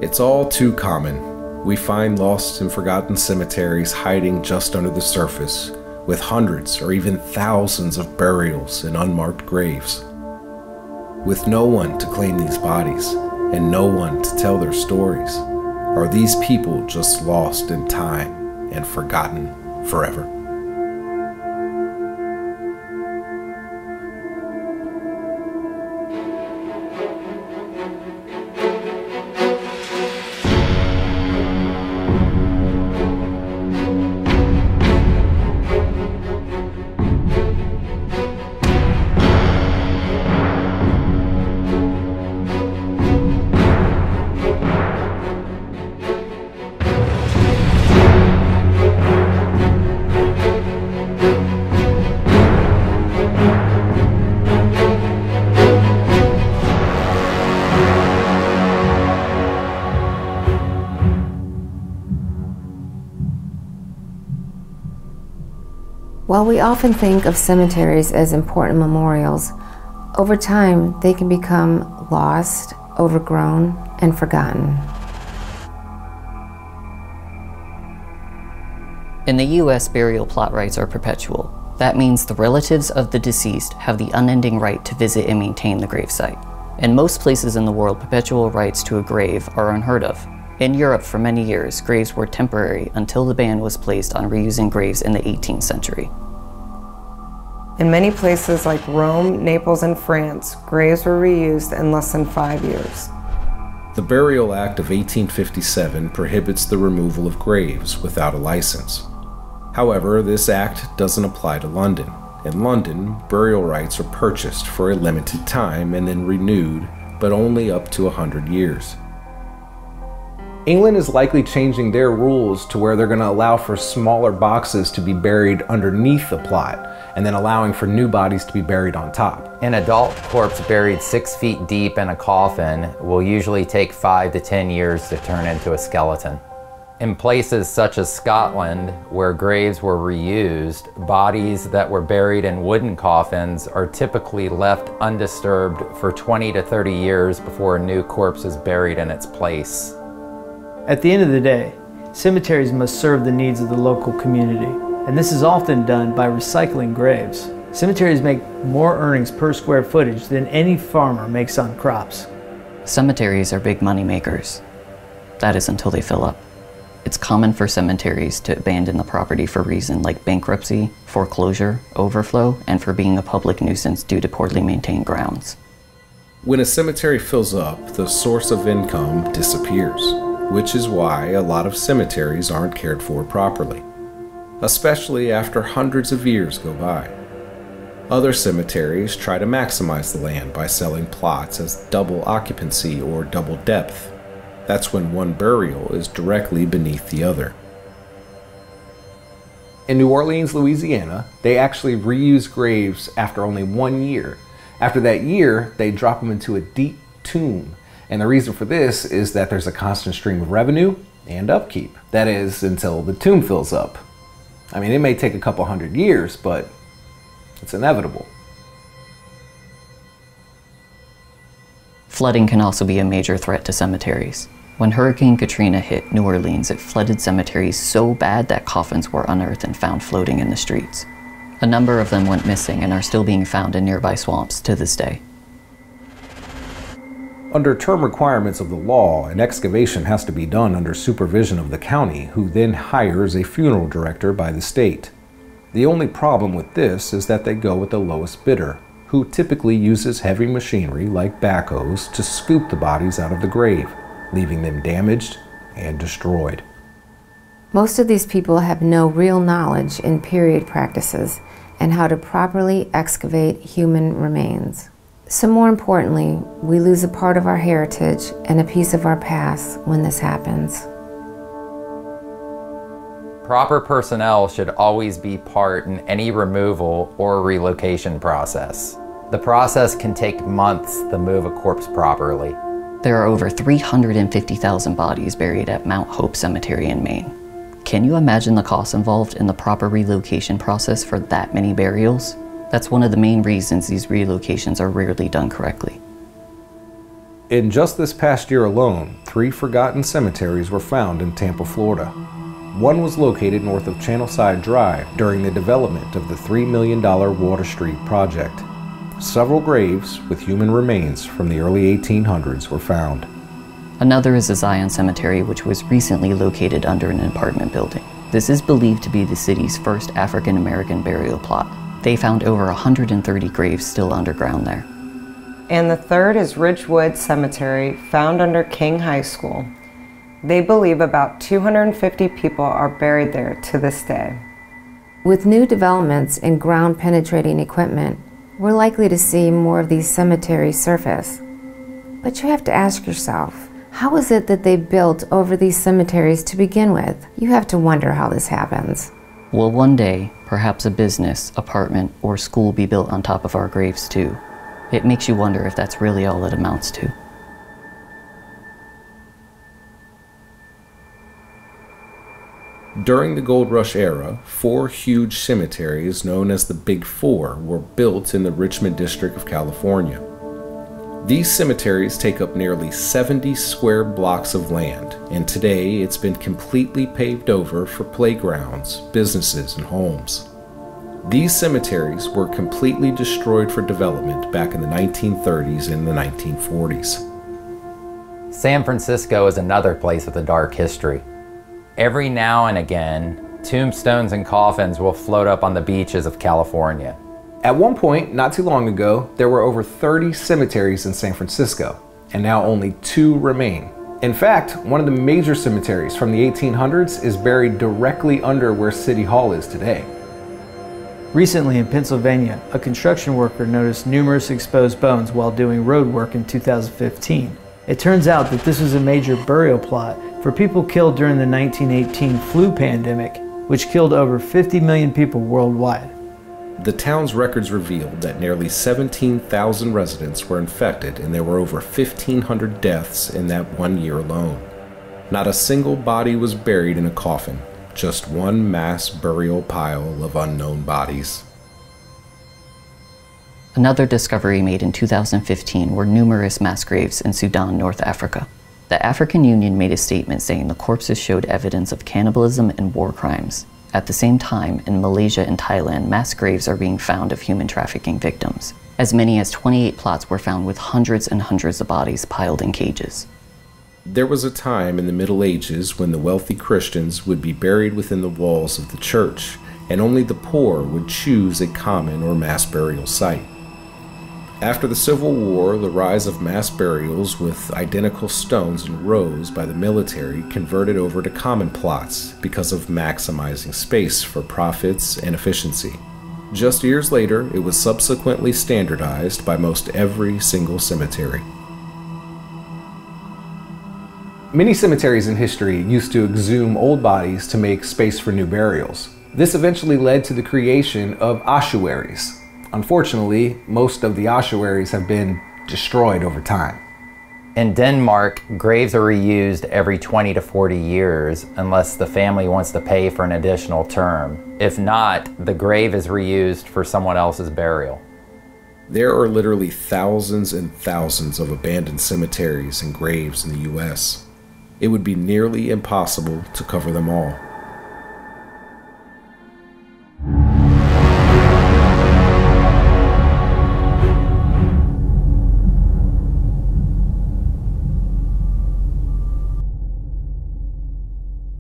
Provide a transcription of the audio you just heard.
It's all too common. We find lost and forgotten cemeteries hiding just under the surface, with hundreds or even thousands of burials in unmarked graves. With no one to claim these bodies, and no one to tell their stories, are these people just lost in time and forgotten forever? While we often think of cemeteries as important memorials, over time they can become lost, overgrown, and forgotten. In the US, burial plot rights are perpetual. That means the relatives of the deceased have the unending right to visit and maintain the gravesite. In most places in the world, perpetual rights to a grave are unheard of. In Europe, for many years, graves were temporary until the ban was placed on reusing graves in the 18th century. In many places like Rome, Naples, and France, graves were reused in less than 5 years. The Burial Act of 1857 prohibits the removal of graves without a license. However, this act doesn't apply to London. In London, burial rights are purchased for a limited time and then renewed, but only up to 100 years. England is likely changing their rules to where they're going to allow for smaller boxes to be buried underneath the plot, and then allowing for new bodies to be buried on top. An adult corpse buried 6 feet deep in a coffin will usually take 5 to 10 years to turn into a skeleton. In places such as Scotland, where graves were reused, bodies that were buried in wooden coffins are typically left undisturbed for 20 to 30 years before a new corpse is buried in its place. At the end of the day, cemeteries must serve the needs of the local community, and this is often done by recycling graves. Cemeteries make more earnings per square footage than any farmer makes on crops. Cemeteries are big money makers. That is until they fill up. It's common for cemeteries to abandon the property for reasons like bankruptcy, foreclosure, overflow, and for being a public nuisance due to poorly maintained grounds. When a cemetery fills up, the source of income disappears, which is why a lot of cemeteries aren't cared for properly, especially after hundreds of years go by. Other cemeteries try to maximize the land by selling plots as double occupancy or double depth. That's when one burial is directly beneath the other. In New Orleans, Louisiana, they actually reuse graves after only 1 year. After that year, they drop them into a deep tomb. And the reason for this is that there's a constant stream of revenue and upkeep. That is, until the tomb fills up. I mean, it may take a couple hundred years, but it's inevitable. Flooding can also be a major threat to cemeteries. When Hurricane Katrina hit New Orleans, it flooded cemeteries so bad that coffins were unearthed and found floating in the streets. A number of them went missing and are still being found in nearby swamps to this day. Under term requirements of the law, an excavation has to be done under supervision of the county, who then hires a funeral director by the state. The only problem with this is that they go with the lowest bidder, who typically uses heavy machinery like backhoes to scoop the bodies out of the grave, leaving them damaged and destroyed. Most of these people have no real knowledge in period practices and how to properly excavate human remains. So more importantly, we lose a part of our heritage and a piece of our past when this happens. Proper personnel should always be part in any removal or relocation process. The process can take months to move a corpse properly. There are over 350,000 bodies buried at Mount Hope Cemetery in Maine. Can you imagine the costs involved in the proper relocation process for that many burials? That's one of the main reasons these relocations are rarely done correctly. In just this past year alone, 3 forgotten cemeteries were found in Tampa, Florida. One was located north of Channelside Drive during the development of the $3 million Water Street project. Several graves with human remains from the early 1800s were found. Another is the Zion Cemetery, which was recently located under an apartment building. This is believed to be the city's first African-American burial plot. They found over 130 graves still underground there. And the third is Ridgewood Cemetery, found under King High School. They believe about 250 people are buried there to this day. With new developments in ground-penetrating equipment, we're likely to see more of these cemeteries surface. But you have to ask yourself, how is it that they built over these cemeteries to begin with? You have to wonder how this happens. Will one day, perhaps a business, apartment, or school be built on top of our graves too? It makes you wonder if that's really all it amounts to. During the Gold Rush era, 4 huge cemeteries known as the Big Four were built in the Richmond district of California. These cemeteries take up nearly 70 square blocks of land, and today it's been completely paved over for playgrounds, businesses, and homes. These cemeteries were completely destroyed for development back in the 1930s and the 1940s. San Francisco is another place with a dark history. Every now and again, tombstones and coffins will float up on the beaches of California. At one point, not too long ago, there were over 30 cemeteries in San Francisco, and now only 2 remain. In fact, one of the major cemeteries from the 1800s is buried directly under where City Hall is today. Recently in Pennsylvania, a construction worker noticed numerous exposed bones while doing road work in 2015. It turns out that this was a major burial plot for people killed during the 1918 flu pandemic, which killed over 50 million people worldwide. The town's records revealed that nearly 17,000 residents were infected, and there were over 1,500 deaths in that 1 year alone. Not a single body was buried in a coffin, just one mass burial pile of unknown bodies. Another discovery made in 2015 were numerous mass graves in Sudan, North Africa. The African Union made a statement saying the corpses showed evidence of cannibalism and war crimes. At the same time, in Malaysia and Thailand, mass graves are being found of human trafficking victims. As many as 28 plots were found with hundreds and hundreds of bodies piled in cages. There was a time in the Middle Ages when the wealthy Christians would be buried within the walls of the church, and only the poor would choose a common or mass burial site. After the Civil War, the rise of mass burials with identical stones in rows by the military converted over to common plots because of maximizing space for profits and efficiency. Just years later, it was subsequently standardized by most every single cemetery. Many cemeteries in history used to exhume old bodies to make space for new burials. This eventually led to the creation of ossuaries. Unfortunately, most of the ossuaries have been destroyed over time. In Denmark, graves are reused every 20 to 40 years unless the family wants to pay for an additional term. If not, the grave is reused for someone else's burial. There are literally thousands and thousands of abandoned cemeteries and graves in the US. It would be nearly impossible to cover them all.